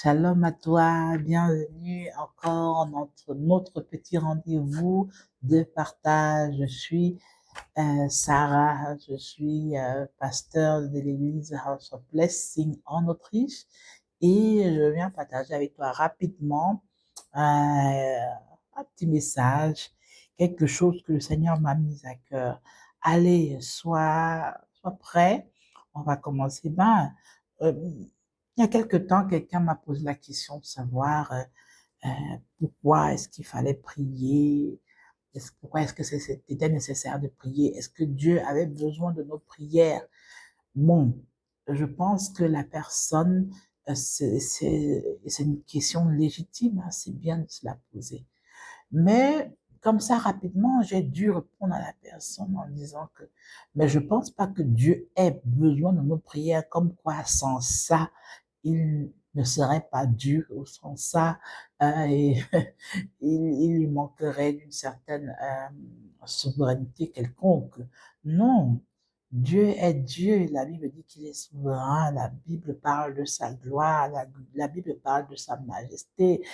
Shalom à toi, bienvenue encore dans notre petit rendez-vous de partage. Je suis Sarah, je suis pasteur de l'église House of Blessing en Autriche et je viens partager avec toi rapidement un petit message, quelque chose que le Seigneur m'a mis à cœur. Allez, sois prêt, on va commencer. Euh, il y a quelque temps, quelqu'un m'a posé la question de savoir pourquoi est-ce qu'il fallait prier, pourquoi est-ce que c'était nécessaire de prier, est-ce que Dieu avait besoin de nos prières. Bon, je pense que la personne, c'est une question légitime, hein, c'est bien de se la poser. Mais comme ça, rapidement, j'ai dû répondre à la personne en disant que, mais je pense pas que Dieu ait besoin de nos prières, comme quoi sans ça, il ne serait pas Dieu, ou sans ça, il, il lui manquerait d'une certaine souveraineté quelconque. Non, Dieu est Dieu. La Bible dit qu'il est souverain. La Bible parle de sa gloire. La Bible parle de sa majesté.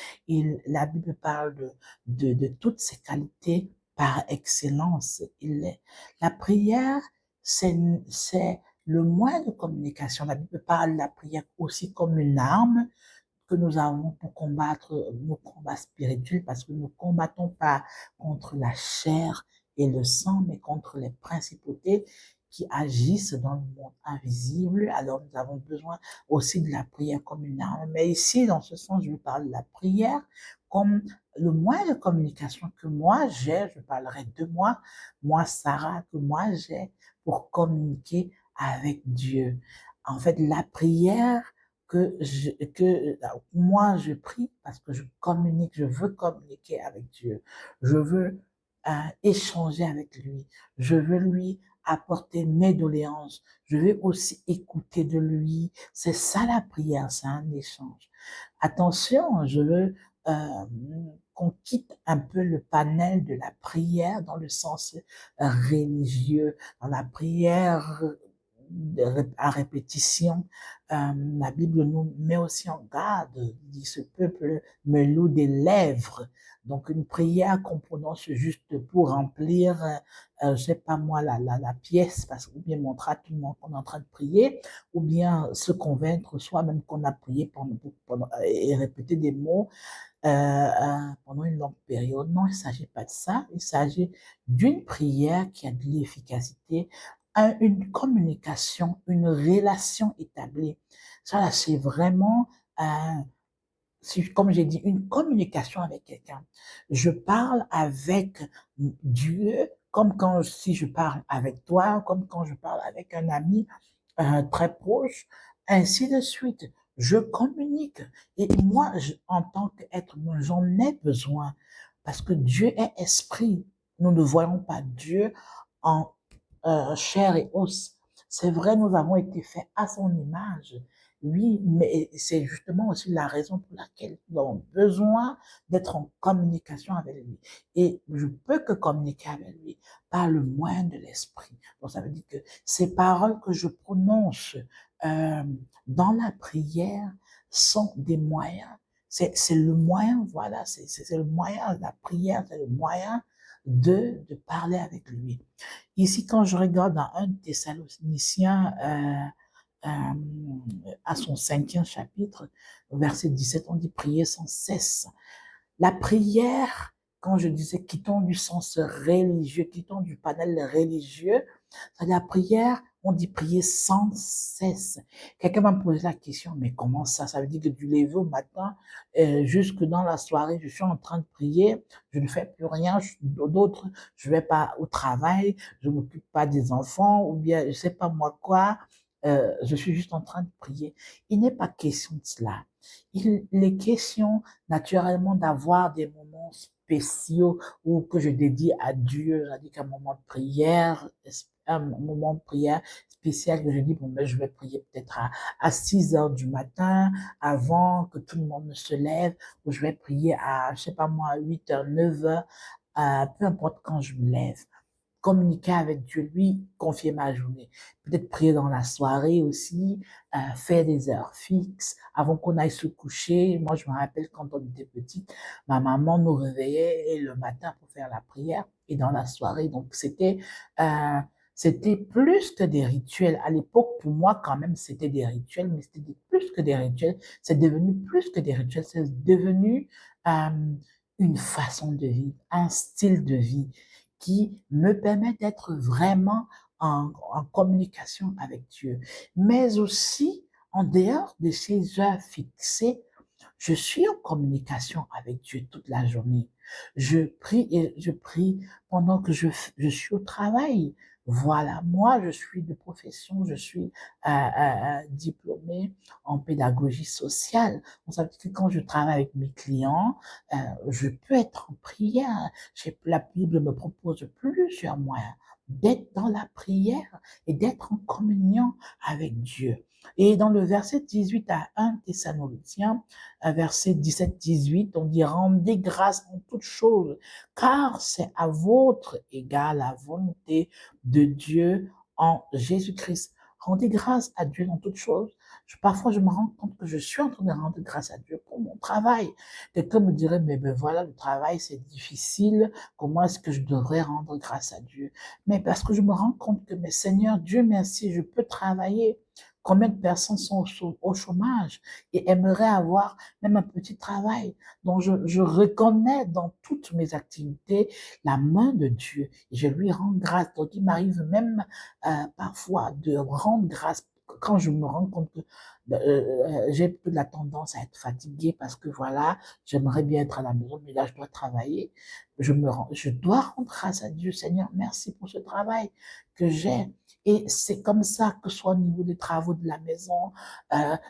La Bible parle de toutes ses qualités par excellence. La prière, c'est le moyen de communication. La Bible parle de la prière aussi comme une arme que nous avons pour combattre nos combats spirituels, parce que nous ne combattons pas contre la chair et le sang, mais contre les principautés qui agissent dans le monde invisible. Alors nous avons besoin aussi de la prière comme une arme. Mais ici, dans ce sens, je veux parler de la prière comme le moyen de communication que moi j'ai, je parlerai de moi Sarah, que moi j'ai pour communiquer avec Dieu. En fait, la prière que moi je prie parce que je communique, je veux communiquer avec Dieu, je veux échanger avec lui, je veux lui apporter mes doléances, je veux aussi écouter de lui. C'est ça la prière, c'est un échange. Attention, je veux euh, qu'on quitte un peu le panel de la prière dans le sens religieux, dans la prière à répétition. La Bible nous met aussi en garde, dit ce peuple me loue des lèvres. Donc une prière qu'on prononce juste pour remplir, je sais pas moi, la pièce, parce ou bien montrer à tout le monde qu'on est en train de prier, ou bien se convaincre soi-même qu'on a prié et répéter des mots pendant une longue période. Non, il ne s'agit pas de ça. Il s'agit d'une prière qui a de l'efficacité, une communication, une relation établie. Ça, là, c'est vraiment, comme j'ai dit, une communication avec quelqu'un. Je parle avec Dieu comme si je parle avec toi, comme quand je parle avec un ami très proche, ainsi de suite. Je communique. Et moi, en tant qu'être humain, j'en ai besoin parce que Dieu est esprit. Nous ne voyons pas Dieu en chair et os. C'est vrai, nous avons été faits à son image. Oui, mais c'est justement aussi la raison pour laquelle nous avons besoin d'être en communication avec lui. Et je peux que communiquer avec lui par le moyen de l'esprit. Donc ça veut dire que ces paroles que je prononce euh, dans la prière sont des moyens. C'est le moyen, voilà, c'est le moyen, la prière, c'est le moyen de parler avec lui. Ici, quand je regarde dans 1 Thessaloniciens, à son 5e chapitre, verset 17, on dit prier sans cesse. La prière, quand je disais quittons du sens religieux, quittons du panel religieux, c'est la prière, on dit prier sans cesse. Quelqu'un m'a posé la question, mais comment ça? Ça veut dire que du lever au matin, jusque dans la soirée, je suis en train de prier, je ne fais plus rien, d'autres, je vais pas au travail, je m'occupe pas des enfants, ou bien je sais pas moi quoi, je suis juste en train de prier. Il n'est pas question de cela. Il est question naturellement d'avoir des moments spéciaux ou que je dédie à Dieu, c'est-à-dire qu'un moment de prière, un moment de prière spécial que je dis, bon, ben, je vais prier peut-être à 6 heures du matin avant que tout le monde ne se lève, ou je vais prier à, je sais pas moi, à 8 heures, 9 heures, peu importe quand je me lève. communiquer avec Dieu, lui confier ma journée. Peut-être prier dans la soirée aussi, faire des heures fixes avant qu'on aille se coucher. Moi, je me rappelle quand on était petite, ma maman nous réveillait le matin pour faire la prière et dans la soirée. Donc, c'était plus que des rituels. À l'époque, pour moi, quand même, c'était des rituels, mais c'était plus que des rituels. C'est devenu plus que des rituels. C'est devenu une façon de vivre, un style de vie qui me permet d'être vraiment en communication avec Dieu. Mais aussi, en dehors de ces heures fixées, je suis en communication avec Dieu toute la journée. Je prie et je prie pendant que je suis au travail. Voilà, moi, je suis de profession, je suis diplômée en pédagogie sociale. Donc, ça veut dire que quand je travaille avec mes clients, je peux être en prière. La Bible me propose plusieurs moyens d'être dans la prière et d'être en communion avec Dieu. Et dans le verset 18 à 1 Thessaloniciens, verset 17-18, on dit « Rendez grâce en toutes choses, car c'est à votre égard la volonté de Dieu en Jésus-Christ. » Rendez grâce à Dieu dans toutes choses. Parfois, je me rends compte que je suis en train de rendre grâce à Dieu pour mon travail. Quelqu'un me dirait, mais ben voilà, le travail, c'est difficile. Comment est-ce que je devrais rendre grâce à Dieu? Mais parce que je me rends compte que, mais Seigneur, Dieu merci, je peux travailler. Combien de personnes sont au chômage et aimeraient avoir même un petit travail? Donc, je reconnais dans toutes mes activités la main de Dieu et je lui rends grâce. Donc, il m'arrive même parfois de rendre grâce quand je me rends compte que j'ai peu de la tendance à être fatiguée parce que voilà, j'aimerais bien être à la maison, mais là, je dois travailler. Je dois rendre grâce à Dieu. Seigneur, merci pour ce travail que j'ai. Et c'est comme ça que soit au niveau des travaux de la maison,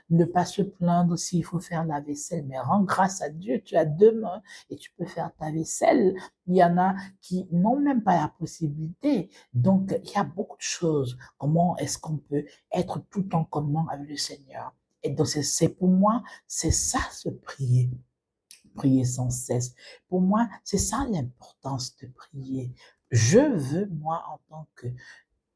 ne pas se plaindre s'il faut faire la vaisselle, mais rends grâce à Dieu, tu as deux mains et tu peux faire ta vaisselle. Il y en a qui n'ont même pas la possibilité. Donc, il y a beaucoup de choses. Comment est-ce qu'on peut être tout en communion avec le Seigneur? Et donc, c'est pour moi, c'est ça se prier. Prier sans cesse. Pour moi, c'est ça l'importance de prier. Je veux, moi, en tant que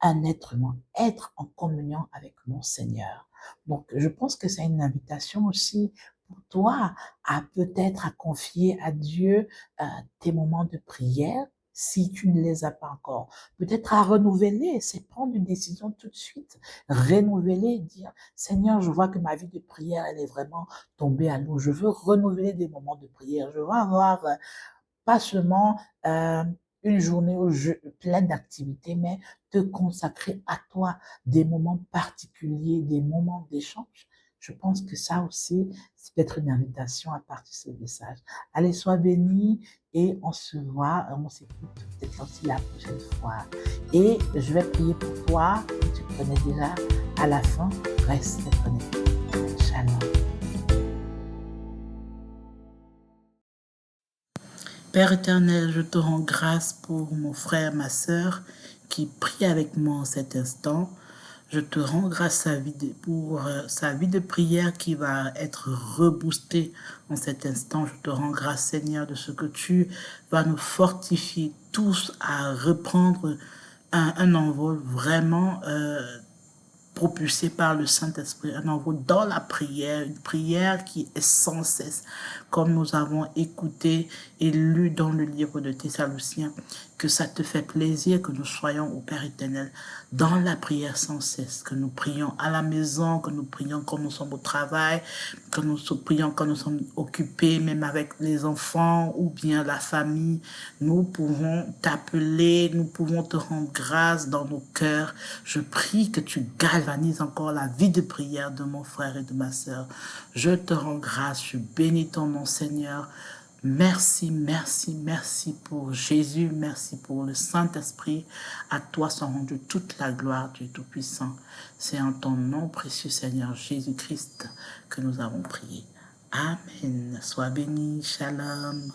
un être humain, être en communion avec mon Seigneur. Donc, je pense que c'est une invitation aussi pour toi à peut-être à confier à Dieu tes moments de prière si tu ne les as pas encore. Peut-être à renouveler, c'est prendre une décision tout de suite, renouveler, dire Seigneur, je vois que ma vie de prière, elle est vraiment tombée à l'eau. Je veux renouveler des moments de prière. Je veux avoir pas seulement une journée pleine d'activités, mais te consacrer à toi des moments particuliers, des moments d'échange. Je pense que ça aussi, c'est peut-être une invitation à partir de ce message. Allez, sois béni et on se voit, on s'écoute peut-être aussi la prochaine fois. Et je vais prier pour toi, tu connais déjà, à la fin, reste connecté. Shalom. Père éternel, je te rends grâce pour mon frère, ma sœur, qui prie avec moi en cet instant. Je te rends grâce pour sa vie de prière qui va être reboostée en cet instant. Je te rends grâce, Seigneur, de ce que tu vas nous fortifier tous à reprendre un envol vraiment propulsé par le Saint-Esprit, un envol dans la prière, une prière qui est sans cesse, comme nous avons écouté et lu dans le livre de Thessaloniciens, que ça te fait plaisir que nous soyons au Père éternel dans la prière sans cesse, que nous prions à la maison, que nous prions quand nous sommes au travail, que nous prions quand nous sommes occupés, même avec les enfants ou bien la famille. Nous pouvons t'appeler, nous pouvons te rendre grâce dans nos cœurs. Je prie que tu galvanises encore la vie de prière de mon frère et de ma sœur. Je te rends grâce, je bénis ton nom, Seigneur. Merci, merci, merci pour Jésus, merci pour le Saint-Esprit. À toi soit rendue toute la gloire, Dieu Tout-Puissant. C'est en ton nom précieux, Seigneur Jésus-Christ, que nous avons prié. Amen. Sois béni, shalom.